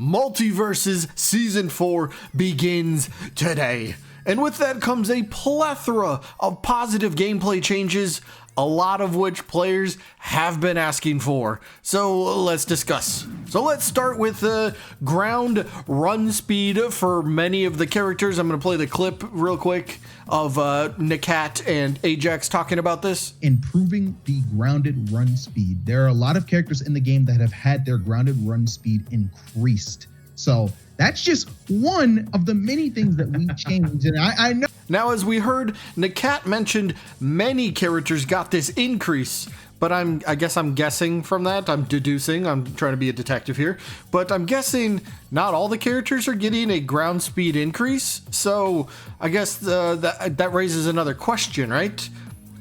Multiversus Season 4 begins today. And with that comes a plethora of positive gameplay changes, a lot of which players have been asking for. So let's discuss. So let's start with the ground run speed for many of the characters. I'm going to play the clip real quick of Nakat and Ajax talking about this. Improving the grounded run speed. There are a lot of characters in the game that have had their grounded run speed increased. So that's just one of the many things that we changed. And I know. Now, as we heard, Nakat mentioned many characters got this increase, but I guess I'm guessing from that. I'm deducing. I'm trying to be a detective here, but I'm guessing not all the characters are getting a ground speed increase. So I guess that raises another question, right?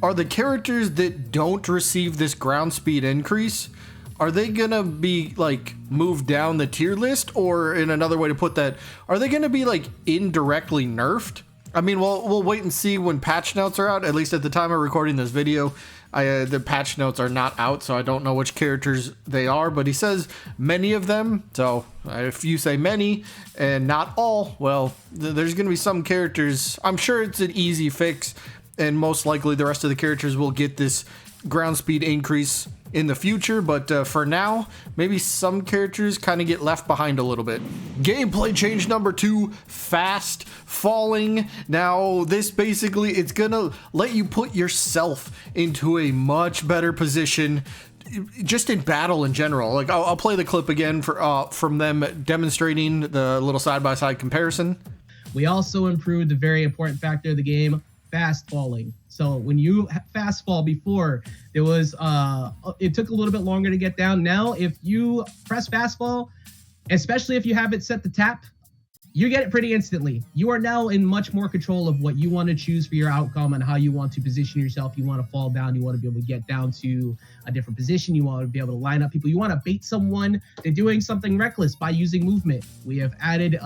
Are the characters that don't receive this ground speed increase, are they gonna be like moved down the tier list, or in another way to put that, are they gonna be like indirectly nerfed? I mean, we'll wait and see when patch notes are out. At least at the time of recording this video, the patch notes are not out, so I don't know which characters they are, but he says many of them. So if you say many and not all, well, there's gonna be some characters. I'm sure it's an easy fix, and most likely the rest of the characters will get this ground speed increase in the future, but for now, maybe some characters kind of get left behind a little bit. Gameplay change number 2, fast falling. Now, this basically, it's gonna let you put yourself into a much better position just in battle in general. Like, I'll play the clip again from them demonstrating the little side-by-side comparison. We also improved a very important factor of the game, fast falling. So when you fast fall before, there was it took a little bit longer to get down. Now, if you press fast fall, especially if you have it set to tap, you get it pretty instantly. You are now in much more control of what you want to choose for your outcome and how you want to position yourself. You want to fall down. You want to be able to get down to a different position. You want to be able to line up people. You want to bait someone. They're doing something reckless by using movement. We have added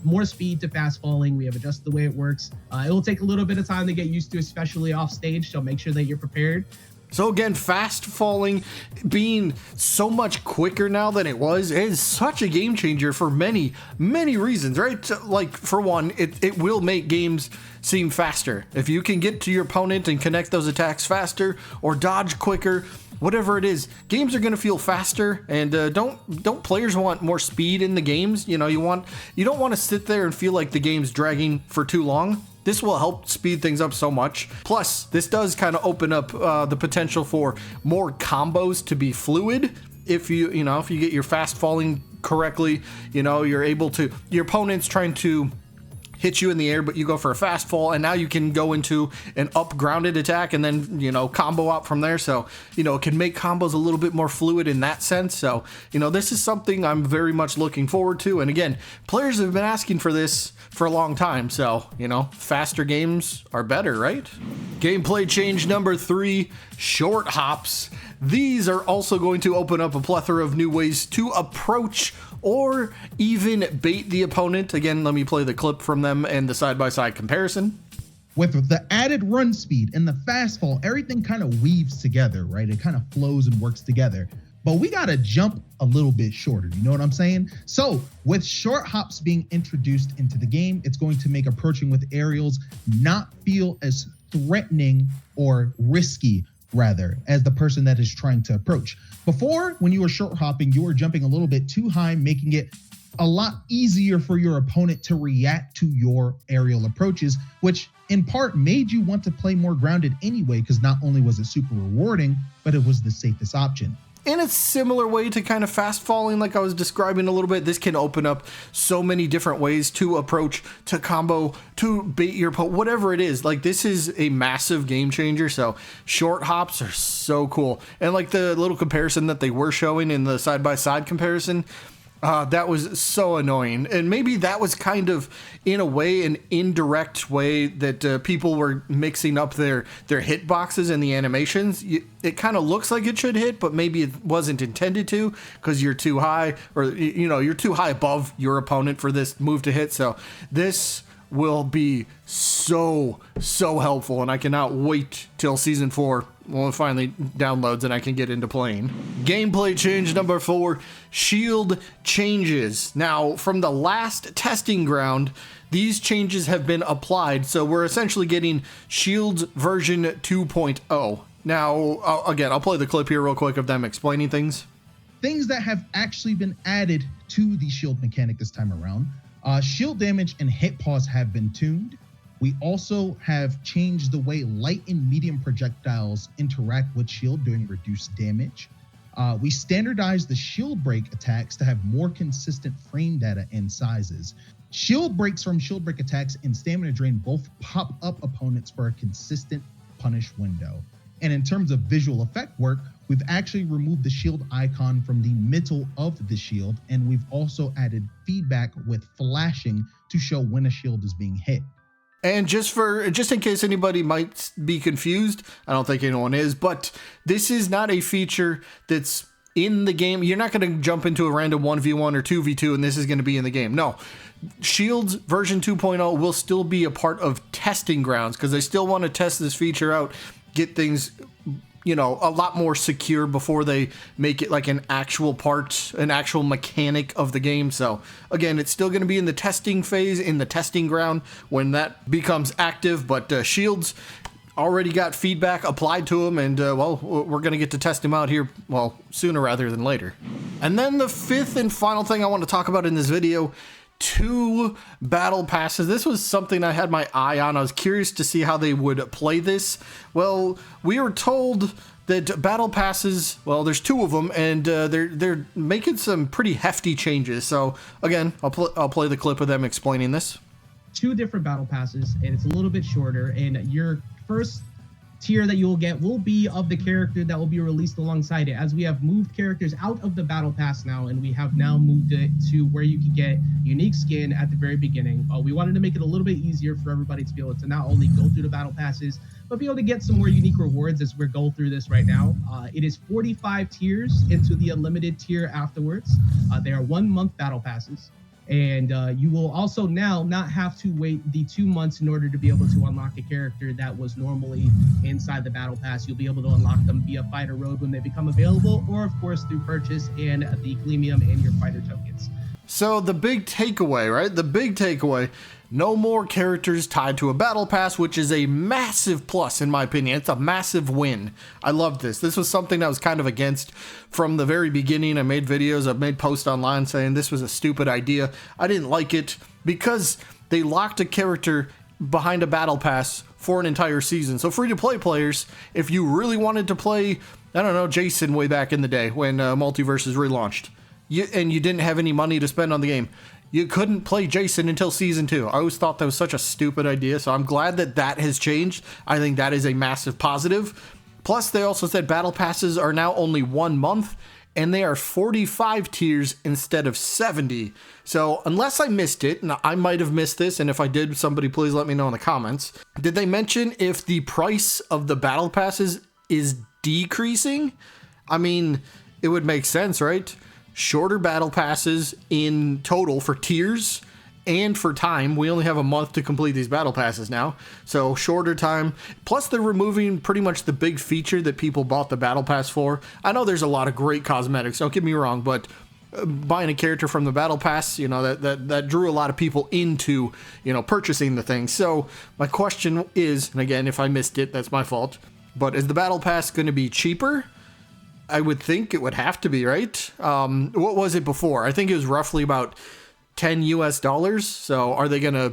more speed to fast falling. We have adjusted the way it works. It will take a little bit of time to get used to, especially off stage, so make sure that you're prepared. So again, fast falling being so much quicker now than it was is such a game changer for many reasons, right? Like, for one, it will make games seem faster. If you can get to your opponent and connect those attacks faster or dodge quicker, whatever it is, games are going to feel faster. And don't players want more speed in the games? You know, you don't want to sit there and feel like the game's dragging for too long. This will help speed things up so much. Plus, this does kind of open up the potential for more combos to be fluid. If you get your fast falling correctly, you're able to, your opponent's trying to hit you in the air, but you go for a fast fall, and now you can go into an up grounded attack and then, combo out from there. So, it can make combos a little bit more fluid in that sense. So, this is something I'm very much looking forward to. And again, players have been asking for this for a long time. So, faster games are better, right? Gameplay change number 3, short hops. These are also going to open up a plethora of new ways to approach or even bait the opponent. Again, let me play the clip from them and the side-by-side comparison. With the added run speed and the fast fall, everything kind of weaves together, right? It kind of flows and works together. But we got to jump a little bit shorter. You know what I'm saying? So with short hops being introduced into the game, it's going to make approaching with aerials not feel as threatening or risky, rather, as the person that is trying to approach. Before, when you were short hopping, you were jumping a little bit too high, making it a lot easier for your opponent to react to your aerial approaches, which in part made you want to play more grounded anyway, because not only was it super rewarding, but it was the safest option. In a similar way to kind of fast falling, like I was describing a little bit, this can open up so many different ways to approach, to combo, to bait your opponent, whatever it is. Like, this is a massive game changer. So short hops are so cool. And like the little comparison that they were showing in the side-by-side comparison, that was so annoying. And maybe that was kind of, in a way, an indirect way that people were mixing up their hitboxes and the animations. It kind of looks like it should hit, but maybe it wasn't intended to, because you're too high, or you're too high above your opponent for this move to hit. So this will be so helpful, and I cannot wait till season 4 Well, it finally downloads and I can get into playing. Gameplay change number 4, shield changes. Now, from the last testing ground, these changes have been applied, so we're essentially getting shields version 2.0. Now, again, I'll play the clip here real quick of them explaining things. Things that have actually been added to the shield mechanic this time around. Shield damage and hit pause have been tuned. We also have changed the way light and medium projectiles interact with shield, doing reduced damage. We standardized the shield break attacks to have more consistent frame data and sizes. Shield breaks from shield break attacks and stamina drain both pop up opponents for a consistent punish window. And in terms of visual effect work, we've actually removed the shield icon from the middle of the shield, and we've also added feedback with flashing to show when a shield is being hit. And just in case anybody might be confused, I don't think anyone is, but this is not a feature that's in the game. You're not going to jump into a random 1v1 or 2v2 and this is going to be in the game. No. Shields version 2.0 will still be a part of testing grounds because they still want to test this feature out, get things, you know, a lot more secure before they make it like an actual part, an actual mechanic of the game. So again, it's still going to be in the testing phase, in the testing ground when that becomes active, but shields already got feedback applied to them, and well, we're going to get to test them out here, well, sooner rather than later. And then the fifth and final thing I want to talk about in this video, 2 battle passes. This was something I had my eye on. I was curious to see how they would play this. Well, we were told that battle passes, well, there's 2 of them, and they're making some pretty hefty changes. So again, I'll play the clip of them explaining this. 2 different battle passes, and it's a little bit shorter, and your first tier that you'll get will be of the character that will be released alongside it, as we have moved characters out of the battle pass now, and we have now moved it to where you can get unique skin at the very beginning. We wanted to make it a little bit easier for everybody to be able to not only go through the battle passes, but be able to get some more unique rewards as we're going through this right now. It is 45 tiers into the unlimited tier afterwards. They are 1-month battle passes. And you will also now not have to wait the 2 months in order to be able to unlock a character that was normally inside the battle pass. You'll be able to unlock them via fighter road when they become available, or of course through purchase and the Gleamium and your fighter tokens. So the big takeaway, right? The big takeaway, no more characters tied to a battle pass, which is a massive plus in my opinion. It's a massive win. I love this. This was something I was kind of against from the very beginning. I made videos, I've made posts online saying this was a stupid idea. I didn't like it because they locked a character behind a battle pass for an entire season. So free-to-play players, if you really wanted to play, I don't know, Jason way back in the day when Multiversus relaunched, and you didn't have any money to spend on the game, you couldn't play Jason until season 2. I always thought that was such a stupid idea, so I'm glad that that has changed. I think that is a massive positive. Plus, they also said battle passes are now only 1 month, and they are 45 tiers instead of 70. So unless I missed it, and I might have missed this, and if I did, somebody please let me know in the comments. Did they mention if the price of the battle passes is decreasing? I mean, it would make sense, right? Shorter battle passes in total for tiers and for time. We only have a month to complete these battle passes now, so shorter time. Plus they're removing pretty much the big feature that people bought the battle pass for. I know there's a lot of great cosmetics, don't get me wrong, but buying a character from the battle pass, you know, that drew a lot of people into, you know, purchasing the thing. So my question is, and again, if I missed it, that's my fault, but is the battle pass going to be cheaper? I would think it would have to be, right? What was it before? I think it was roughly about $10 US. So are they going to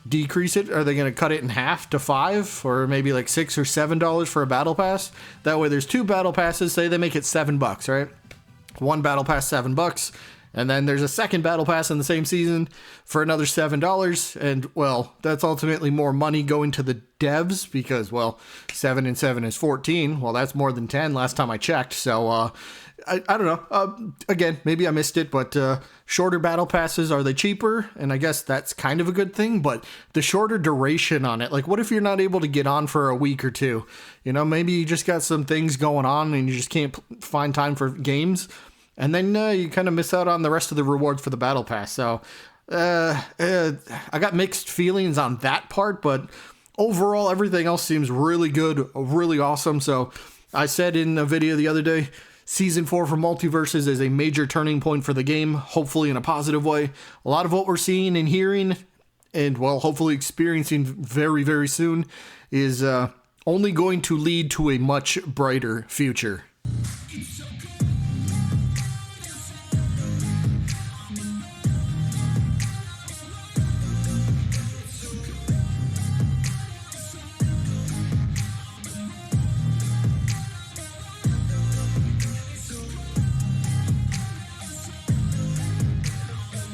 decrease it? Are they going to cut it in half to 5 or maybe like $6 or $7 for a battle pass? That way there's 2 battle passes. Say they make it $7, right? 1 battle pass, $7. And then there's a second battle pass in the same season for another $7. And well, that's ultimately more money going to the devs because, well, 7 and 7 is 14. Well, that's more than 10 last time I checked. So I don't know. Again, maybe I missed it, but shorter battle passes, are they cheaper? And I guess that's kind of a good thing, but the shorter duration on it, like what if you're not able to get on for a week or 2? You know, maybe you just got some things going on and you just can't find time for games. And then you kind of miss out on the rest of the rewards for the battle pass. So I got mixed feelings on that part, but overall everything else seems really good, really awesome. So I said in a video the other day, Season 4 for Multiverses is a major turning point for the game, hopefully in a positive way. A lot of what we're seeing and hearing, and well, hopefully experiencing very, very soon, is only going to lead to a much brighter future.